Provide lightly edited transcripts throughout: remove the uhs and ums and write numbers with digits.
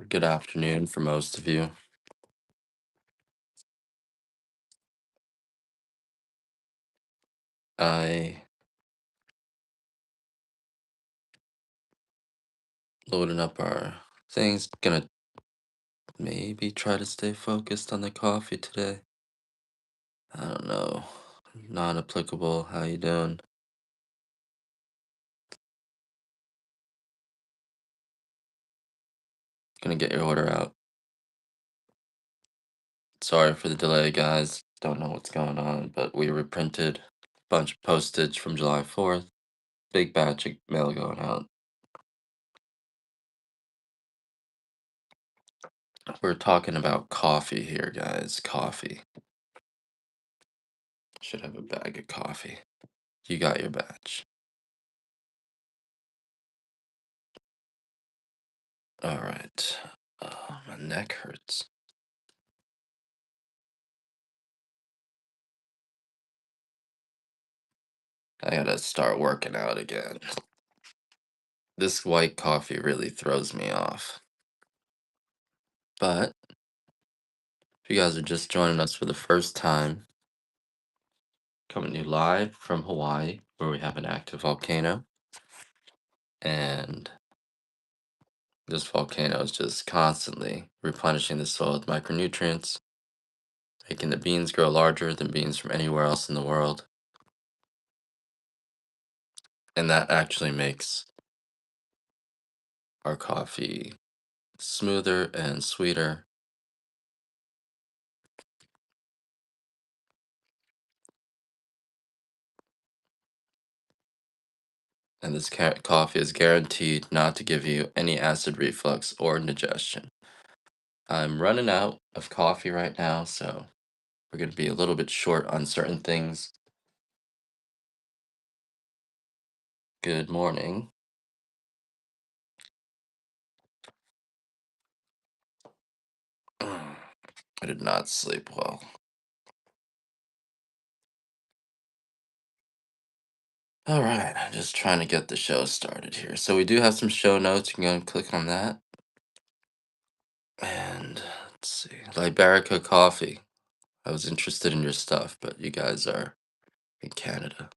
Good afternoon for most of you. I loading up our things. Gonna maybe try to stay focused on the coffee today. I don't know. Not applicable. How you doing? Gonna get your order out. Sorry for the delay, guys. Don't know what's going on, but we reprinted a bunch of postage from July 4th. Big batch of mail going out. We're talking about coffee here, guys. Coffee. Should have a bag of coffee. You got your batch. All right. My neck hurts. I gotta start working out again. This white coffee really throws me off. But if you guys are just joining us for the first time, coming to you live from Hawaii, where we have an active volcano, and this volcano is just constantly replenishing the soil with micronutrients, making the beans grow larger than beans from anywhere else in the world. And that actually makes our coffee smoother and sweeter. And this coffee is guaranteed not to give you any acid reflux or indigestion. I'm running out of coffee right now, so we're going to be a little bit short on certain things. Good morning. I did not sleep well. All right, I'm just trying to get the show started here. So we do have some show notes. You can go and click on that. And let's see, Liberica Coffee. I was interested in your stuff, but you guys are in Canada.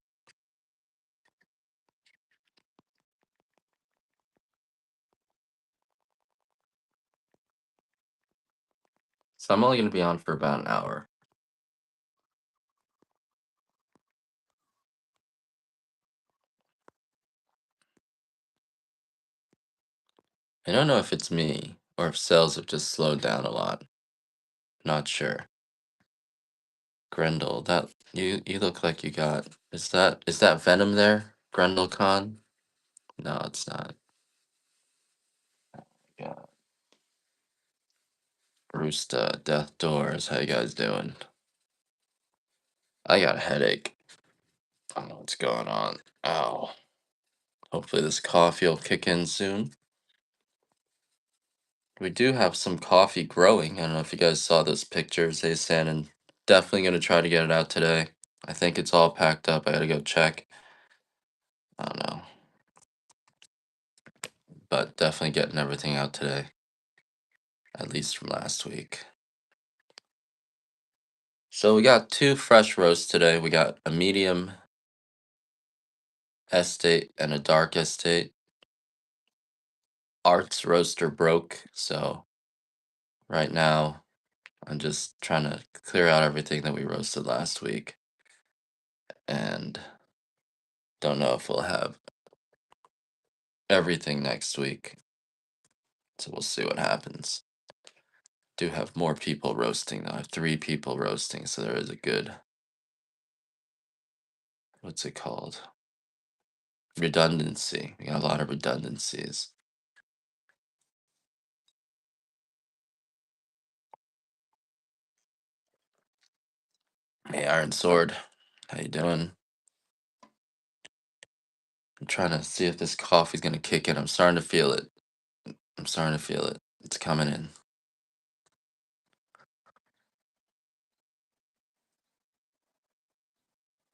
So I'm only going to be on for about an hour. I don't know if it's me or if sales have just slowed down a lot. Not sure. Grendel, that you look like you got. Is that Venom there? Grendel Con? No, it's not. Yeah. Roosta, Death Doors, how you guys doing? I got a headache. I don't know what's going on. Ow. Hopefully this coffee will kick in soon. We do have some coffee growing. I don't know if you guys saw those pictures. Hey, Shannon. Definitely gonna try to get it out today. I think it's all packed up. I gotta go check. I don't know. But definitely getting everything out today. At least from last week. So we got two fresh roasts today. We got a medium estate and a dark estate. Art's roaster broke, so right now I'm just trying to clear out everything that we roasted last week. And don't know if we'll have everything next week. So we'll see what happens. Do have more people roasting though. I have three people roasting, so there is a good, what's it called? Redundancy. We got a lot of redundancies. Hey, Iron Sword, how you doing? I'm trying to see if this coffee's gonna kick in. I'm starting to feel it. I'm starting to feel it. It's coming in.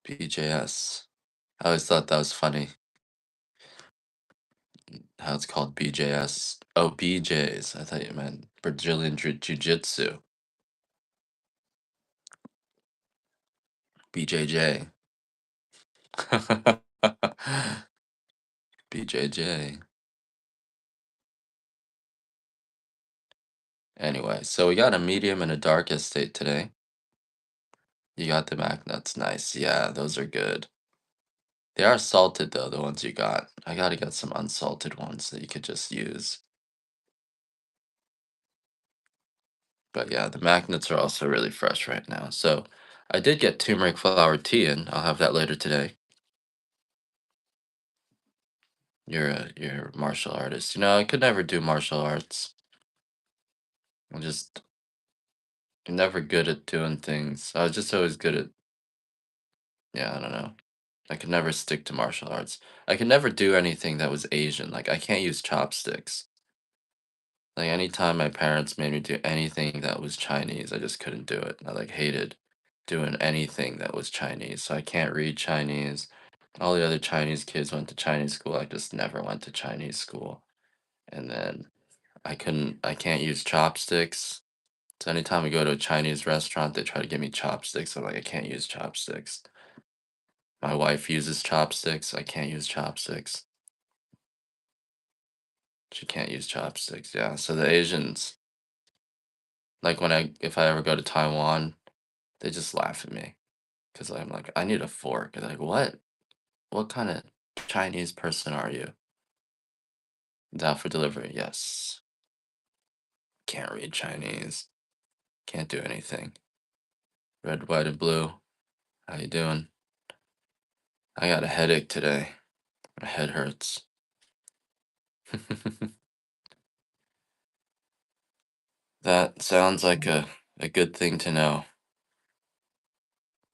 BJS. I always thought that was funny. how it's called BJS. Oh, BJs. I thought you meant Brazilian Jiu-Jitsu. BJJ. BJJ. Anyway, so we got a medium and a dark estate today. You got the Mac nuts. Nice. Yeah, those are good. They are salted though, the ones you got. I gotta get some unsalted ones that you could just use. But yeah, the magnets are also really fresh right now. So I did get turmeric flower tea in. I'll have that later today. You're a martial artist. You know, I could never do martial arts. I'm just never good at doing things. I was just always good at, yeah, I don't know. I could never stick to martial arts. I could never do anything that was Asian. Like I can't use chopsticks. Like anytime my parents made me do anything that was Chinese, I just couldn't do it. I like hated doing anything that was Chinese. So I can't read Chinese. All the other Chinese kids went to Chinese school. I just never went to Chinese school. And then I can't use chopsticks. So anytime we go to a Chinese restaurant, they try to give me chopsticks. I'm like, I can't use chopsticks. My wife uses chopsticks. I can't use chopsticks. She can't use chopsticks. Yeah. So the Asians, like if I ever go to Taiwan, they just laugh at me because I'm like, I need a fork. They're like, what? What kind of Chinese person are you? Is out for delivery? Yes. Can't read Chinese. Can't do anything. Red, white, and blue. How you doing? I got a headache today. My head hurts. That sounds like a good thing to know.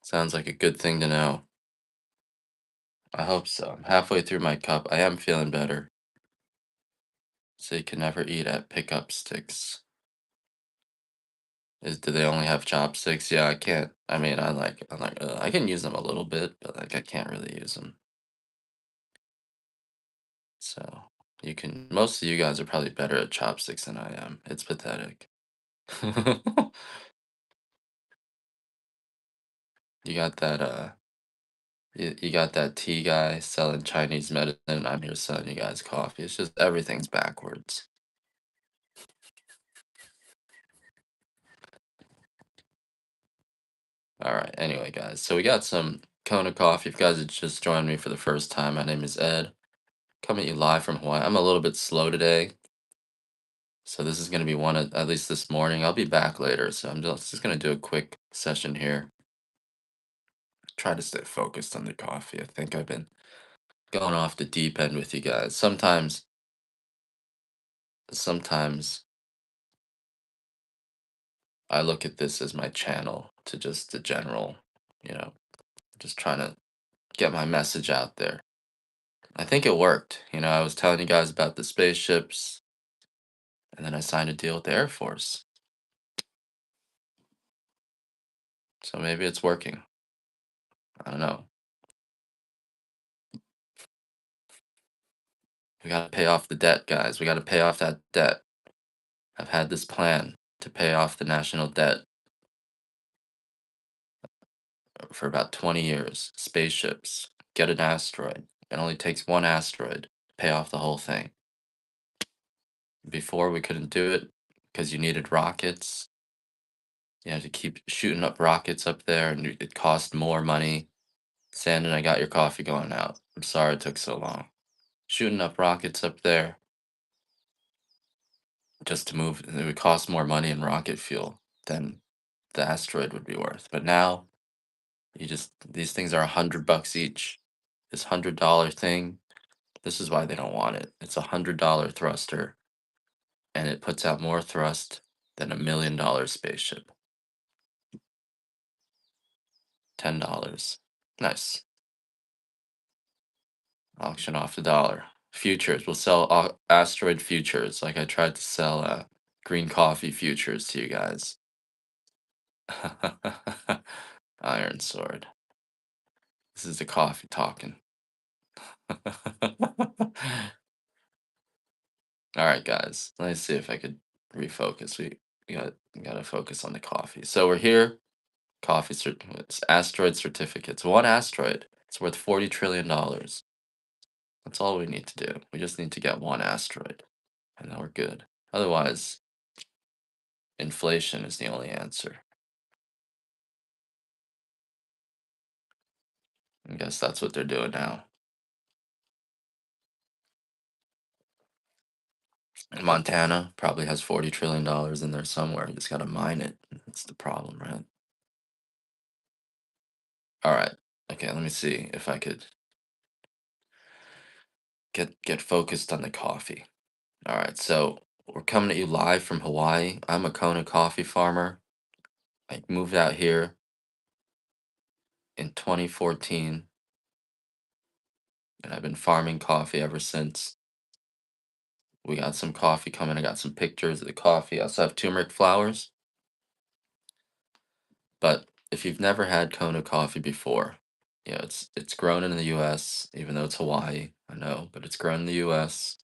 Sounds like a good thing to know. I hope so. I'm halfway through my cup. I am feeling better. So you can never eat at pickup sticks. Do they only have chopsticks? Yeah, I can't. I mean, I can use them a little bit, but like I can't really use them. So most of you guys are probably better at chopsticks than I am. It's pathetic. You got that, you got that tea guy selling Chinese medicine. I'm here selling you guys coffee. It's just everything's backwards. All right. Anyway, guys, so we got some Kona coffee. If you guys had just joined me for the first time, my name is Ed. Coming to you live from Hawaii. I'm a little bit slow today, so this is going to be one at least this morning. I'll be back later, so I'm just going to do a quick session here. Try to stay focused on the coffee. I think I've been going off the deep end with you guys. Sometimes I look at this as my channel to just the general, you know, just trying to get my message out there. I think it worked. You know, I was telling you guys about the spaceships, and then I signed a deal with the Air Force. So maybe it's working. I don't know. We got to pay off the debt, guys. We got to pay off that debt. I've had this plan to pay off the national debt for about 20 years. Spaceships, get an asteroid. It only takes one asteroid to pay off the whole thing. Before, we couldn't do it because you needed rockets. You had to keep shooting up rockets up there, and it cost more money. Sandon, I got your coffee going out. I'm sorry it took so long. Shooting up rockets up there just to move, it would cost more money in rocket fuel than the asteroid would be worth. But now, these things are $100 each. This $100 thing, this is why they don't want it. It's $100 thruster, and it puts out more thrust than $1 million spaceship. $10. Nice. Auction off the dollar. Futures. We'll sell asteroid futures, like I tried to sell green coffee futures to you guys. Iron Sword. This is the coffee talking. All right, guys. Let me see if I could refocus. We gotta focus on the coffee. So we're here. It's asteroid certificates. One asteroid. It's worth $40 trillion. That's all we need to do. We just need to get one asteroid, and then we're good. Otherwise, inflation is the only answer. I guess that's what they're doing now. Montana probably has $40 trillion in there somewhere. You just gotta mine it. That's the problem, right? All right. Okay, let me see if I could get focused on the coffee. All right, so we're coming to you live from Hawaii. I'm a Kona coffee farmer. I moved out here in 2014, and I've been farming coffee ever since. We got some coffee coming. I got some pictures of the coffee. I also have turmeric flowers. But if you've never had Kona coffee before, yeah, it's grown in the U.S. Even though it's Hawaii, I know, but it's grown in the U.S.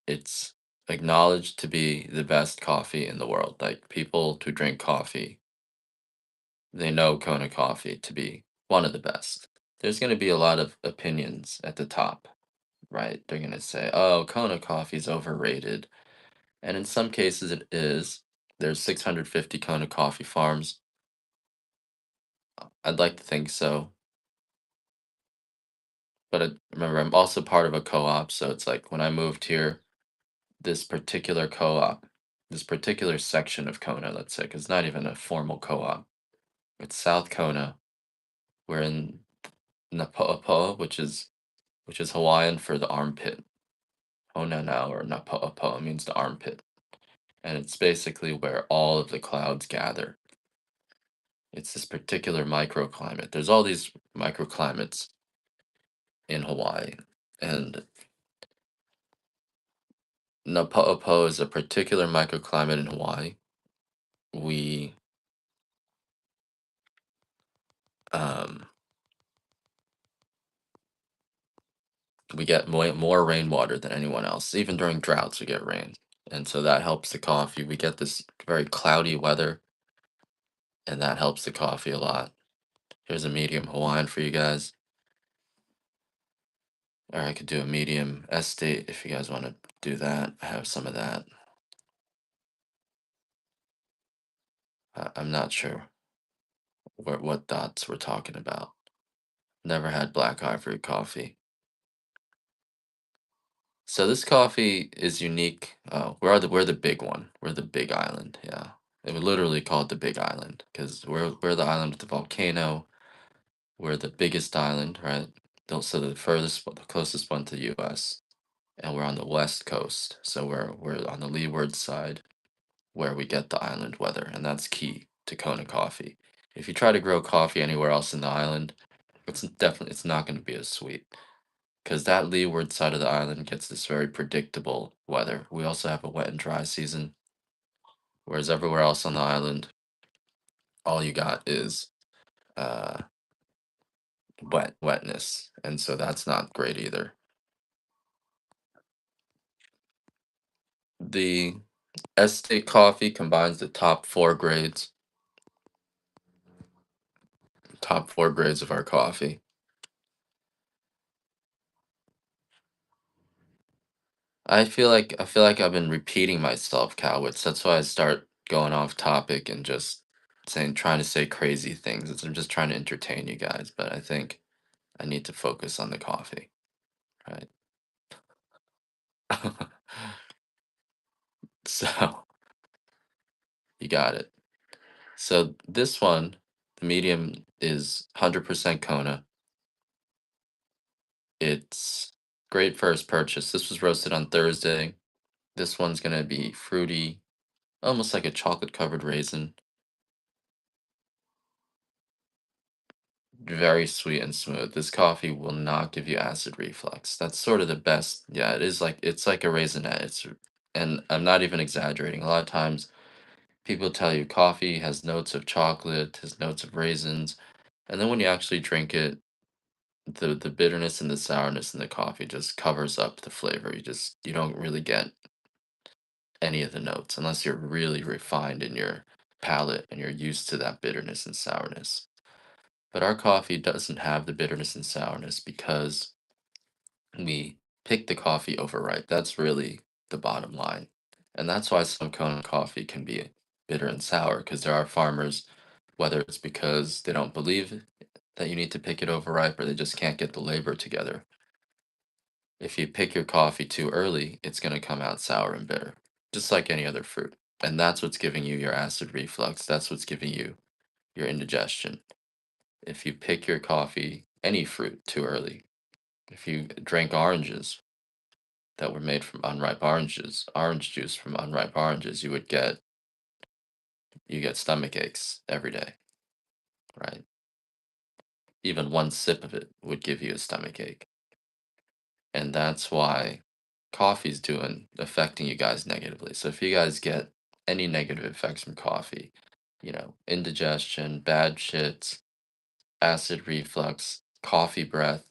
It's acknowledged to be the best coffee in the world. Like people who drink coffee, they know Kona coffee to be one of the best. There's going to be a lot of opinions at the top, right? They're going to say, "Oh, Kona coffee is overrated," and in some cases it is. There's 650 Kona coffee farms. I'd like to think so, but remember, I'm also part of a co-op, so it's like when I moved here, this particular co-op, this particular section of Kona, let's say, 'cause it's not even a formal co-op. It's South Kona. We're in Napo'apoa, which is Hawaiian for the armpit. Onana or Napo'apoa means the armpit, and it's basically where all of the clouds gather. It's this particular microclimate. There's all these microclimates in Hawaii, and Napo'apoa is a particular microclimate in Hawaii. We um, we get more rainwater than anyone else. Even during droughts, we get rain, and so that helps the coffee. We get this very cloudy weather, and that helps the coffee a lot. Here's a medium Hawaiian for you guys, or I could do a medium estate if you guys want to do that. I have some of that. I'm not sure what dots we're talking about. Never had black ivory coffee. So this coffee is unique. We're the big one. We're the big island. Yeah, they would literally call it the Big Island because we're the island with the volcano. We're the biggest island, right? So the furthest, the closest one to the U.S. And we're on the west coast, so we're on the leeward side where we get the island weather, and that's key to Kona coffee. If you try to grow coffee anywhere else in the island, it's not going to be as sweet because that leeward side of the island gets this very predictable weather. We also have a wet and dry season, whereas everywhere else on the island, all you got is uh, wetness, and so that's not great either. The estate coffee combines the top four grades of our coffee. I feel like I've been repeating myself, Cowitz. That's why I start going off topic and just trying to say crazy things. I'm just trying to entertain you guys, but I think I need to focus on the coffee, right? So you got it. So this one, the medium is 100% Kona. It's great first purchase. This was roasted on Thursday. This one's gonna be fruity, almost like a chocolate covered raisin. Very sweet and smooth. This coffee will not give you acid reflux. That's sort of the best. Yeah, it's like a raisinette. And I'm not even exaggerating. A lot of times people tell you coffee has notes of chocolate, has notes of raisins, and then when you actually drink it, the bitterness and the sourness in the coffee just covers up the flavor. You don't really get any of the notes unless you're really refined in your palate and you're used to that bitterness and sourness. But our coffee doesn't have the bitterness and sourness because we pick the coffee overripe. That's really the bottom line. And that's why some Kona coffee can be bitter and sour because there are farmers, whether it's because they don't believe that you need to pick it overripe or they just can't get the labor together. If you pick your coffee too early, it's going to come out sour and bitter, just like any other fruit. And that's what's giving you your acid reflux. That's what's giving you your indigestion. If you pick your coffee, any fruit, too early, if you drank oranges that were made from unripe oranges, orange juice from unripe oranges, you get stomach aches every day, right? Even one sip of it would give you a stomach ache. And that's why coffee's doing affecting you guys negatively. So if you guys get any negative effects from coffee, indigestion, bad shits, acid reflux, coffee breath,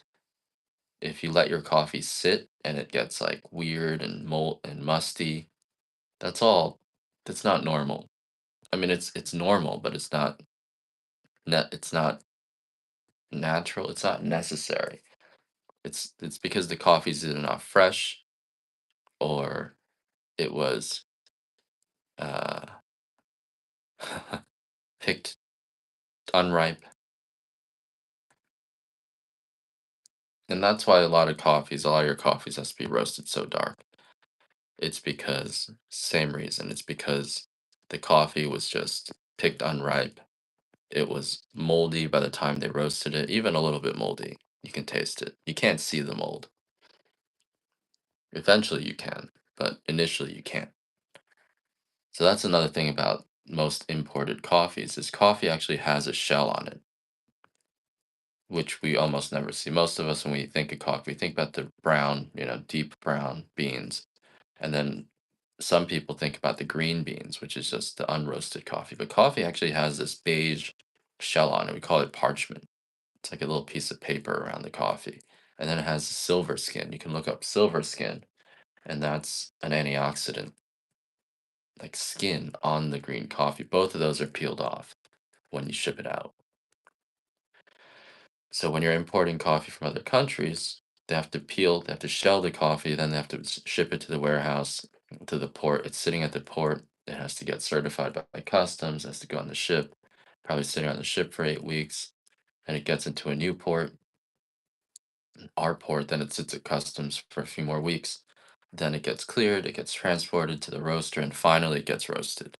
if you let your coffee sit and it gets like weird and mold and musty, that's all that's not normal. I mean it's normal, but it's not natural, it's not necessary. It's because the coffee's either not fresh or it was uh picked unripe. And that's why a lot of your coffees has to be roasted so dark. It's because same reason. It's because the coffee was just picked unripe. It was moldy by the time they roasted it, even a little bit moldy. You can taste it. You can't see the mold. Eventually you can, but initially you can't. So that's another thing about most imported coffees is coffee actually has a shell on it, which we almost never see. Most of us when we think of coffee, we think about the brown, deep brown beans. And then some people think about the green beans, which is just the unroasted coffee. But coffee actually has this beige shell on it. We call it parchment. It's like a little piece of paper around the coffee. And then it has silver skin. You can look up silver skin, and that's an antioxidant, like skin on the green coffee. Both of those are peeled off when you ship it out. So when you're importing coffee from other countries, they have to shell the coffee, then they have to ship it to the warehouse, to the port. It's sitting at the port. It has to get certified by customs, has to go on the ship, probably sitting on the ship for 8 weeks. And it gets into a new port, our port, then it sits at customs for a few more weeks. Then it gets cleared, it gets transported to the roaster, and finally it gets roasted,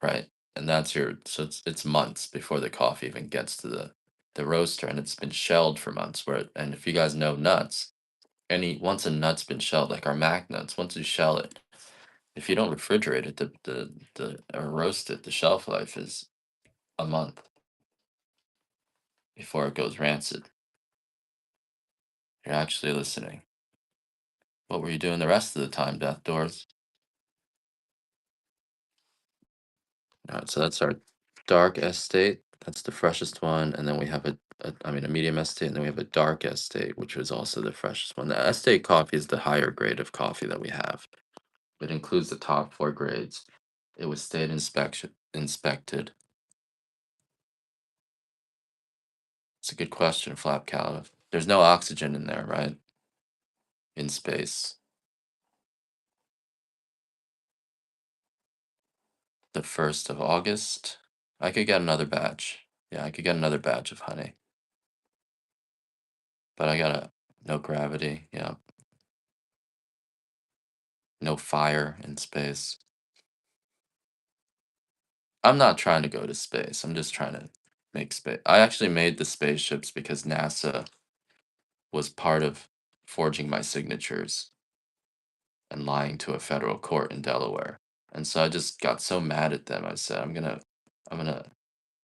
right? And so it's months before the coffee even gets to the roaster, and it's been shelled for months. And if you guys know nuts, any once a nut's been shelled, like our Mac nuts, once you shell it, if you don't refrigerate it, the or roast it, the shelf life is a month before it goes rancid. You're actually listening. What were you doing the rest of the time, Death Doors? All right, so that's our dark estate. That's the freshest one, and then we have a medium estate, and then we have a dark estate, which was also the freshest one. The estate coffee is the higher grade of coffee that we have. It includes the top four grades. It was state inspected. It's a good question, Flap Calif. There's no oxygen in there, right? In space. The 1st of August. I could get another batch. Yeah, I could get another batch of honey. But I gotta no gravity, no fire in space. I'm not trying to go to space. I'm just trying to make space. I actually made the spaceships because NASA was part of forging my signatures and lying to a federal court in Delaware. And so I just got so mad at them. I said, I'm gonna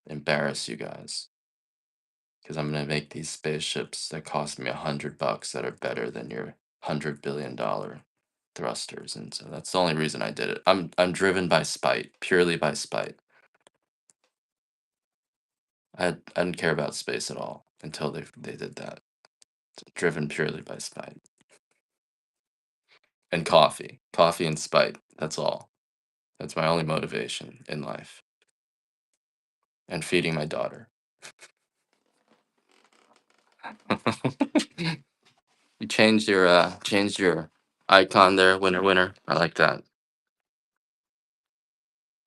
embarrass you guys because I'm gonna make these spaceships that cost me $100 that are better than your $100 billion thrusters. And so that's the only reason I did it. I'm driven by spite, purely by spite. I didn't care about space at all. until they did that. Driven purely by spite and coffee and spite. That's all. That's my only motivation in life, and feeding my daughter. You changed your icon there, winner winner. I like that.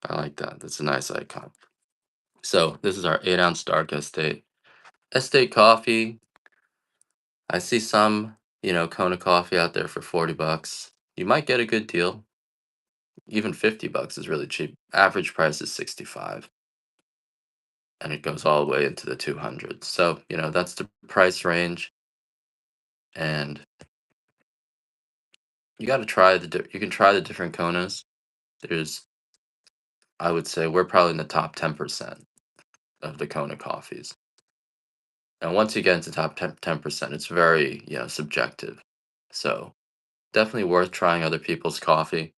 I like that. That's a nice icon. So this is our 8 ounce dark estate. Estate coffee. I see some, Kona coffee out there for $40. You might get a good deal. Even $50 is really cheap. Average price is 65, and it goes all the way into the 200s. So, that's the price range, and you got to try you can try the different Konas. There's I would say we're probably in the top 10% of the Kona coffees. And once you get into top 10%, it's very, subjective. So, definitely worth trying other people's coffee.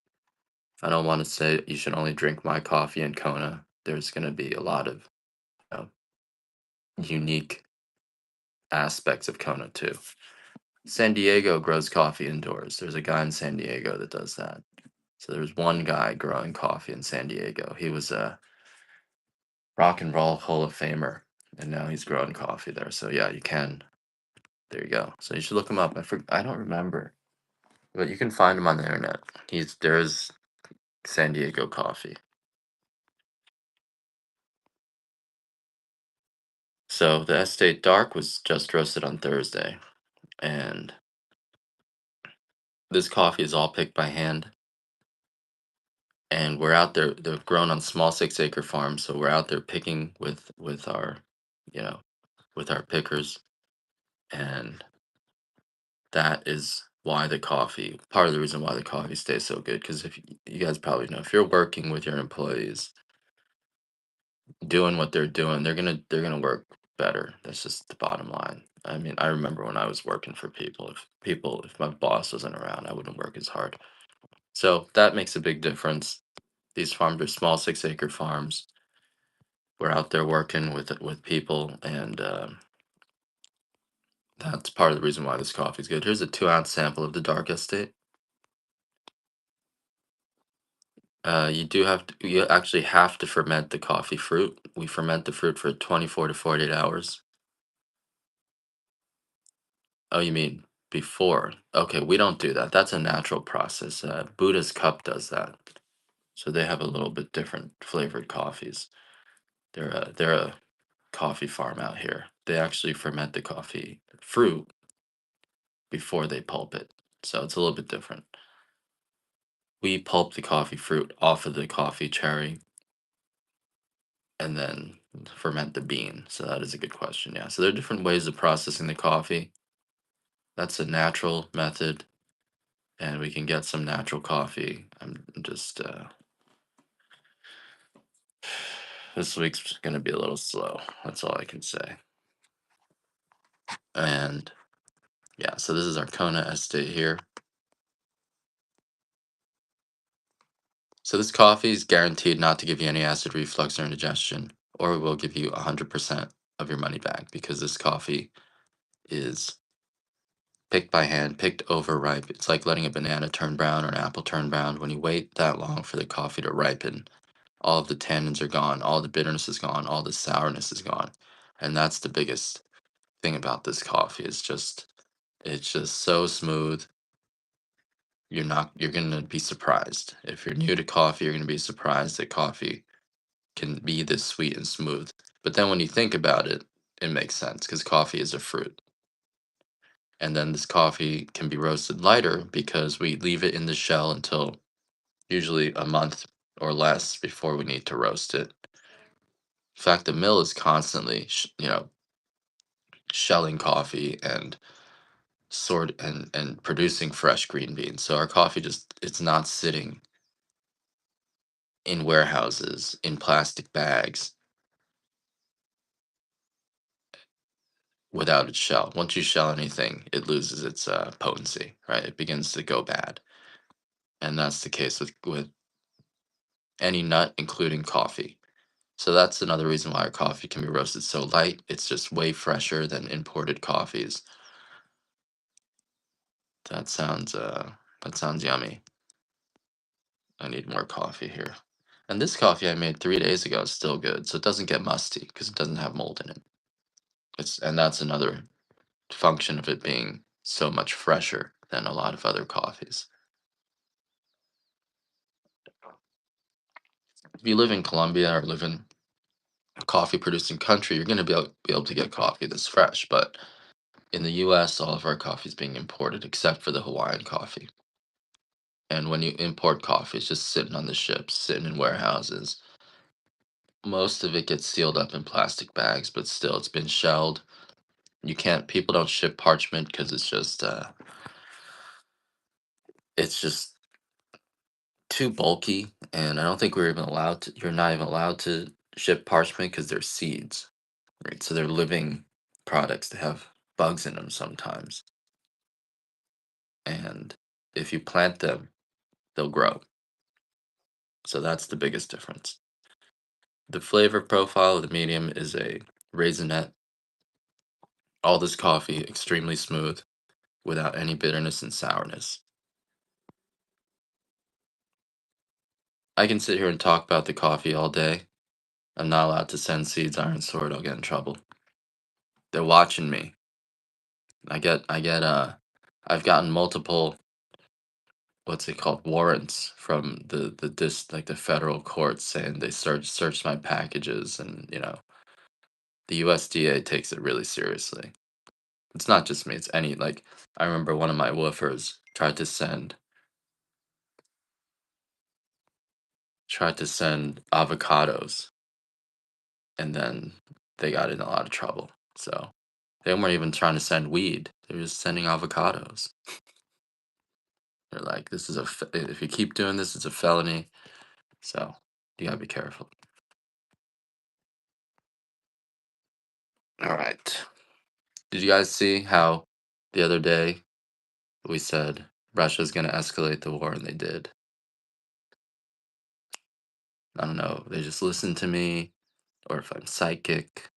I don't want to say you should only drink my coffee in Kona. There's going to be a lot of, you know, unique aspects of Kona too. San Diego grows coffee indoors. There's a guy in San Diego that does that. So there's one guy growing coffee in San Diego. He was a rock and roll Hall of Famer, and now he's growing coffee there. So yeah, you can. There you go. So you should look him up. I don't remember, but you can find him on the internet. There's San Diego coffee. So the Estate Dark was just roasted on Thursday, and this coffee is all picked by hand. And we're out there. They're grown on small 6 acre farms, so we're out there picking with our, you know, with our pickers, and that is why the coffee. Part of the reason why the coffee stays so good, because if you guys probably know, if you're working with your employees, doing what they're doing, they're gonna work better. That's just the bottom line. I mean, I remember when I was working for people. If my boss wasn't around, I wouldn't work as hard. So that makes a big difference. These farms are small 6 acre farms. We're out there working with people, and that's part of the reason why this coffee is good. Here's a 2 ounce sample of the dark estate. You actually have to ferment the coffee fruit. We ferment the fruit for 24 to 48 hours. Oh, you mean before? Okay, we don't do that. That's a natural process. Buddha's Cup does that. So they have a little bit different flavored coffees. They're a coffee farm out here. They actually ferment the coffee fruit before they pulp it. So it's a little bit different. We pulp the coffee fruit off of the coffee cherry and then ferment the bean. So that is a good question. Yeah. So there are different ways of processing the coffee. That's a natural method, and we can get some natural coffee. I'm just this week's gonna be a little slow. That's all I can say. And yeah, so this is our Kona estate here. So this coffee is guaranteed not to give you any acid reflux or indigestion, or it will give you 100% of your money back, because this coffee is picked by hand, picked overripe. It's like letting a banana turn brown or an apple turn brown. When you wait that long for the coffee to ripen, all of the tannins are gone, all the bitterness is gone, all the sourness is gone. And that's the biggest thing about this coffee. It's just so smooth. You're gonna be surprised. If you're new to coffee, you're gonna be surprised that coffee can be this sweet and smooth. But then when you think about it, it makes sense, because coffee is a fruit. And then this coffee can be roasted lighter because we leave it in the shell until usually a month or less before we need to roast it. In fact, the mill is constantly, shelling coffee and and producing fresh green beans. So our coffee it's not sitting in warehouses in plastic bags without its shell. Once you shell anything, it loses its potency, right? It begins to go bad, and that's the case with any nut, including coffee. So that's another reason why our coffee can be roasted so light. It's just way fresher than imported coffees. That sounds that sounds yummy. I need more coffee here. And this coffee I made 3 days ago is still good, so it doesn't get musty because it doesn't have mold in it. And that's another function of it being so much fresher than a lot of other coffees. If you live in Colombia or live in a coffee producing country, you're going to be able to get coffee that's fresh. But in the US, all of our coffee is being imported except for the Hawaiian coffee. And when you import coffee, it's just sitting on the ships, sitting in warehouses. Most of it gets sealed up in plastic bags, but still, it's been shelled. You can't. People don't ship parchment because it's just too bulky, and I don't think we're even allowed to. You're not even allowed to ship parchment because they're seeds, right? So they're living products that have bugs in them sometimes, and if you plant them, they'll grow. So that's the biggest difference. The flavor profile of the medium is a raisinette. All this coffee extremely smooth, without any bitterness and sourness. I can sit here and talk about the coffee all day. I'm not allowed to send seeds iron sword. I'll get in trouble. They're watching me. I've gotten multiple, what's it called, warrants from like the federal courts saying they searched my packages, and the USDA takes it really seriously. It's not just me, it's any, like, I remember one of my woofers tried to send avocados, and then they got in a lot of trouble. So they weren't even trying to send weed, they were just sending avocados. They're like, this is if you keep doing this, it's a felony. So you gotta be careful. All right. Did you guys see how the other day we said Russia's gonna escalate the war, and they did? I don't know. They just listened to me, or if I'm psychic.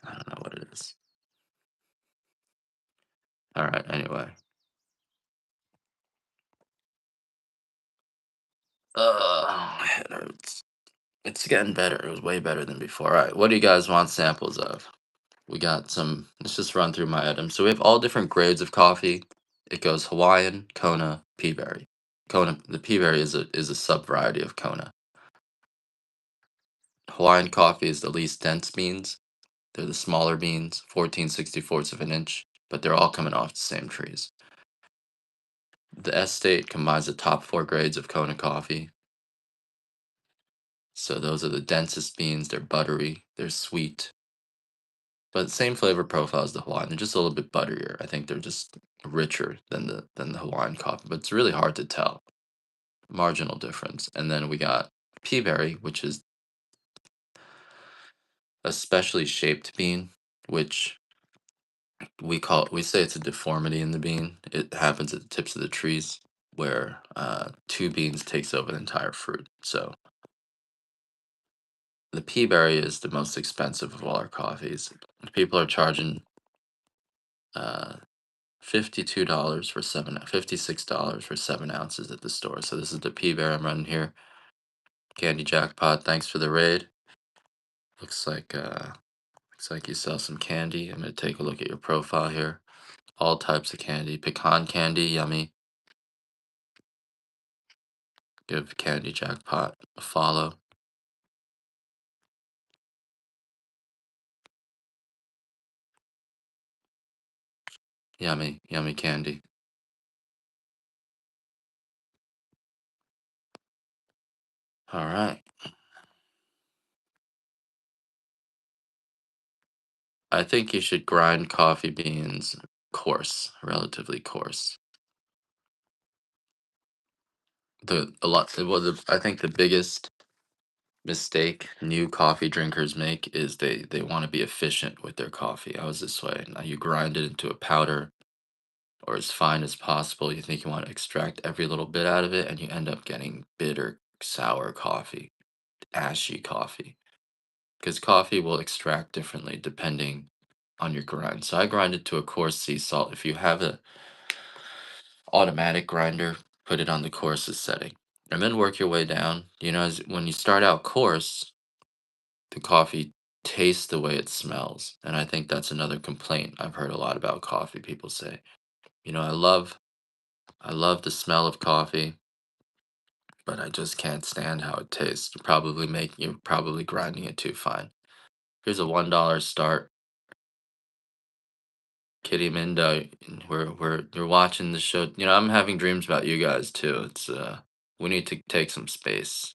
I don't know what it is. All right. Anyway. My head hurts. It's getting better. It was way better than before. All right. What do you guys want samples of? We got some. Let's just run through my items. So we have all different grades of coffee. It goes Hawaiian, Kona, Peaberry. Kona, the Peaberry is a sub variety of Kona. Hawaiian coffee is the least dense beans. They're the smaller beans, 14/64 of an inch, but they're all coming off the same trees. The estate combines the top four grades of Kona coffee. So those are the densest beans. They're buttery, they're sweet, but same flavor profile as the Hawaiian. They're just a little bit butterier. I think they're just richer than the Hawaiian coffee, but it's really hard to tell. Marginal difference. And then we got peaberry, which is a specially shaped bean, which we say it's a deformity in the bean. It happens at the tips of the trees where two beans takes over the entire fruit. So the peaberry is the most expensive of all our coffees. People are charging uh, $52 for $56 for 7 ounces at the store. So this is the peaberry I'm running here. Candy Jackpot, thanks for the raid. Looks like you sell some candy. I'm gonna take a look at your profile here. All types of candy. Pecan candy, yummy. Give Candy Jackpot a follow. Yummy, yummy candy. All right. I think you should grind coffee beans coarse, relatively coarse. I think the biggest mistake new coffee drinkers make is they want to be efficient with their coffee. I was this way. Now you grind it into a powder or as fine as possible. You think you want to extract every little bit out of it, and you end up getting bitter, sour coffee. ashy coffee because coffee will extract differently depending on your grind. So I grind it to a coarse sea salt. If you have a automatic grinder, put it on the coarsest setting, and then work your way down. When you start out coarse, the coffee tastes the way it smells, and I think that's another complaint I've heard a lot about coffee. People say, I love the smell of coffee, but I just can't stand how it tastes. You're probably grinding it too fine. Here's a $1 start. Kitty Minda, you're watching the show. I'm having dreams about you guys too. We need to take some space.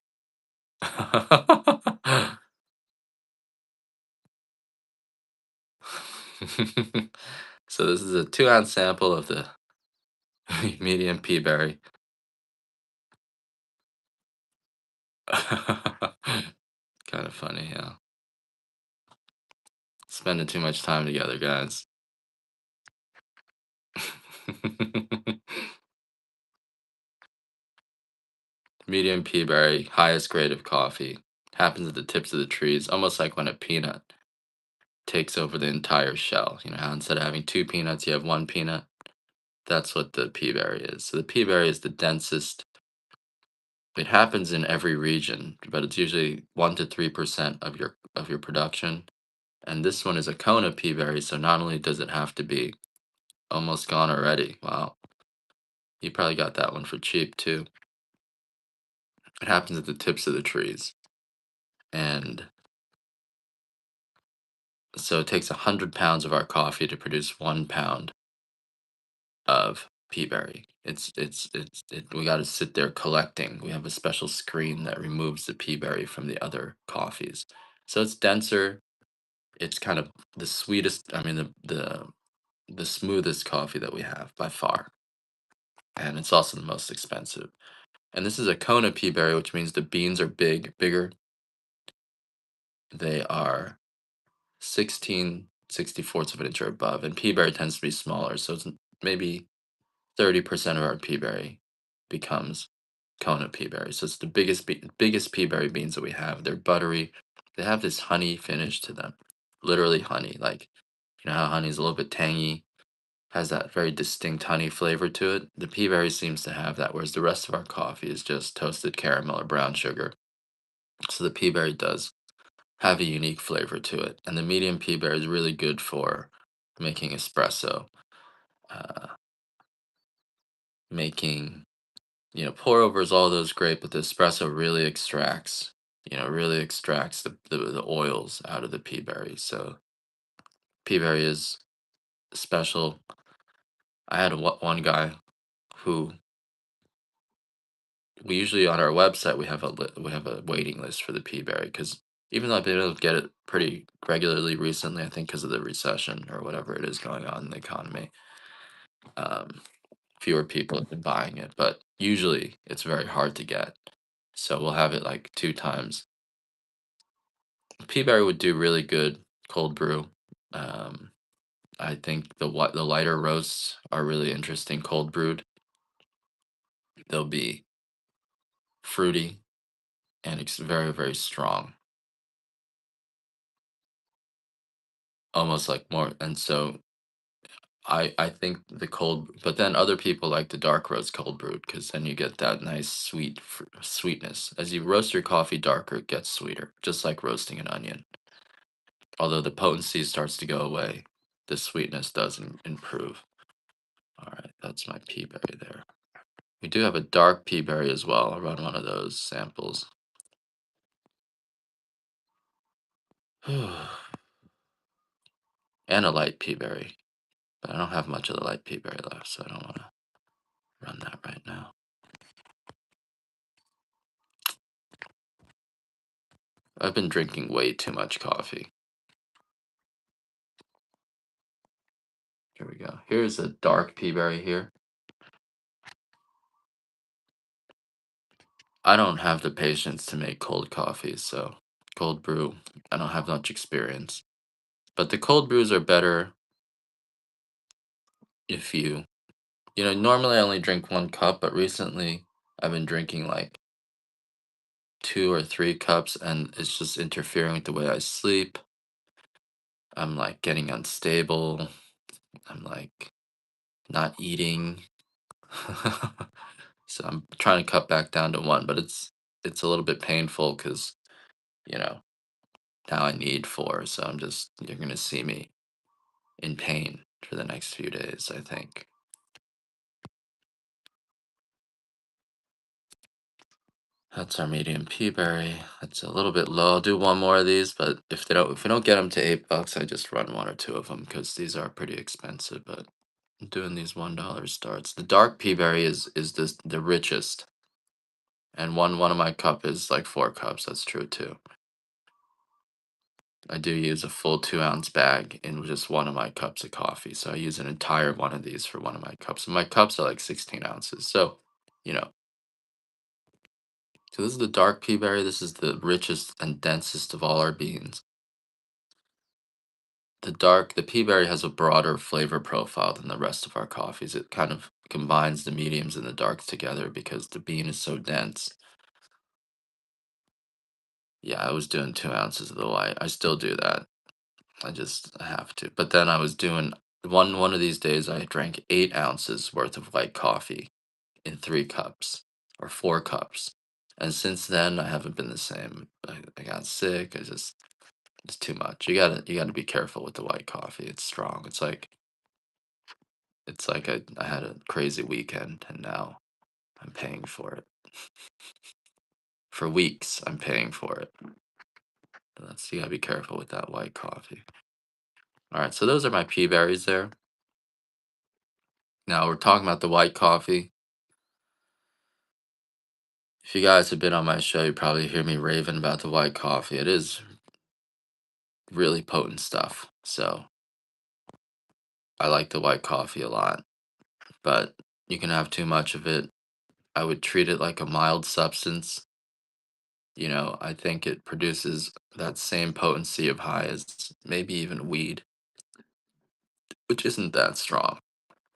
So this is a 2-ounce sample of the medium pea berry. Kind of funny, yeah. Spending too much time together, guys. Medium pea berry, highest grade of coffee. Happens at the tips of the trees, almost like when a peanut takes over the entire shell. You know how instead of having two peanuts, you have one peanut? That's what the pea berry is. So the pea berry is the densest. It happens in every region, but it's usually 1 to 3% of your production. And this one is a Kona pea berry, so not only does it have to be almost gone already. Wow, you probably got that one for cheap too. It happens at the tips of the trees, and so it takes 100 pounds of our coffee to produce 1 pound of pea berry. We got to sit there collecting. We have a special screen that removes the pea berry from the other coffees, so it's denser. It's kind of the sweetest. I mean, the smoothest coffee that we have by far, and it's also the most expensive. And this is a Kona pea berry, which means the beans are bigger. They are 16/64 of an inch or above, and pea berry tends to be smaller, so it's maybe 30% of our pea berry becomes Kona pea berry. So it's the biggest pea berry beans that we have. They're buttery. They have this honey finish to them, literally honey. Like how honey is a little bit tangy, has that very distinct honey flavor to it. The pea berry seems to have that, whereas the rest of our coffee is just toasted caramel or brown sugar. So the pea berry does have a unique flavor to it, and the medium pea berry is really good for making espresso, uh, making pour overs, all those great, but the espresso really extracts the oils out of the pea berry. So pea berry is special. I had one guy who we usually on our website we have a waiting list for the pea berry because even though I've been able to get it pretty regularly recently, I think because of the recession or whatever it is going on in the economy, um, fewer people have been buying it. But usually it's very hard to get, so we'll have it like 2 times. Peaberry would do really good cold brew. Um, I think the lighter roasts are really interesting cold brewed. They'll be fruity and very very strong, almost like more. And so I think the cold, but then other people like the dark roast cold brewed because then you get that nice sweetness. As you roast your coffee darker, it gets sweeter, just like roasting an onion. Although the potency starts to go away, the sweetness does improve. All right, that's my pea berry there. We do have a dark pea berry as well. I'll run one of those samples. And a light pea berry. But I don't have much of the light pea berry left, so I don't want to run that right now. I've been drinking way too much coffee. Here we go. Here's a dark pea berry here. I don't have the patience to make cold coffee, so cold brew, I don't have much experience. But the cold brews are better if normally I only drink 1 cup, but recently I've been drinking like 2 or 3 cups, and it's just interfering with the way I sleep. I'm like getting unstable. I'm like not eating. So I'm trying to cut back down to one, but it's a little bit painful because, you know, now I need four. So you're gonna see me in pain for the next few days, I think. That's our medium pea berry. It's a little bit low. I'll do one more of these, but if we don't get them to $8, I just run one or two of them because these are pretty expensive. But I'm doing these $1 starts. The dark pea berry is the richest, and one of my cup is like 4 cups. That's true too. I do use a full 2 ounce bag in just one of my cups of coffee, so I use an entire one of these for one of my cups. And my cups are like 16 ounces, so you know. So this is the dark pea berry. This is the richest and densest of all our beans. The pea berry has a broader flavor profile than the rest of our coffees. It kind of combines the mediums and the darks together because the bean is so dense. Yeah, I was doing 2 ounces of the white. I still do that. I have to. But then I was doing one of these days I drank 8 ounces worth of white coffee in 3 cups or 4 cups. And since then I haven't been the same. I got sick. It's too much. You gotta be careful with the white coffee. It's strong. It's like I had a crazy weekend and now I'm paying for it. For weeks I'm paying for it. You gotta be careful with that white coffee. Alright, so those are my pea berries there. Now we're talking about the white coffee. If you guys have been on my show, you probably hear me raving about the white coffee. It is really potent stuff. So I like the white coffee a lot, but you can have too much of it. I would treat it like a mild substance. I think it produces that same potency of high as maybe even weed, which isn't that strong,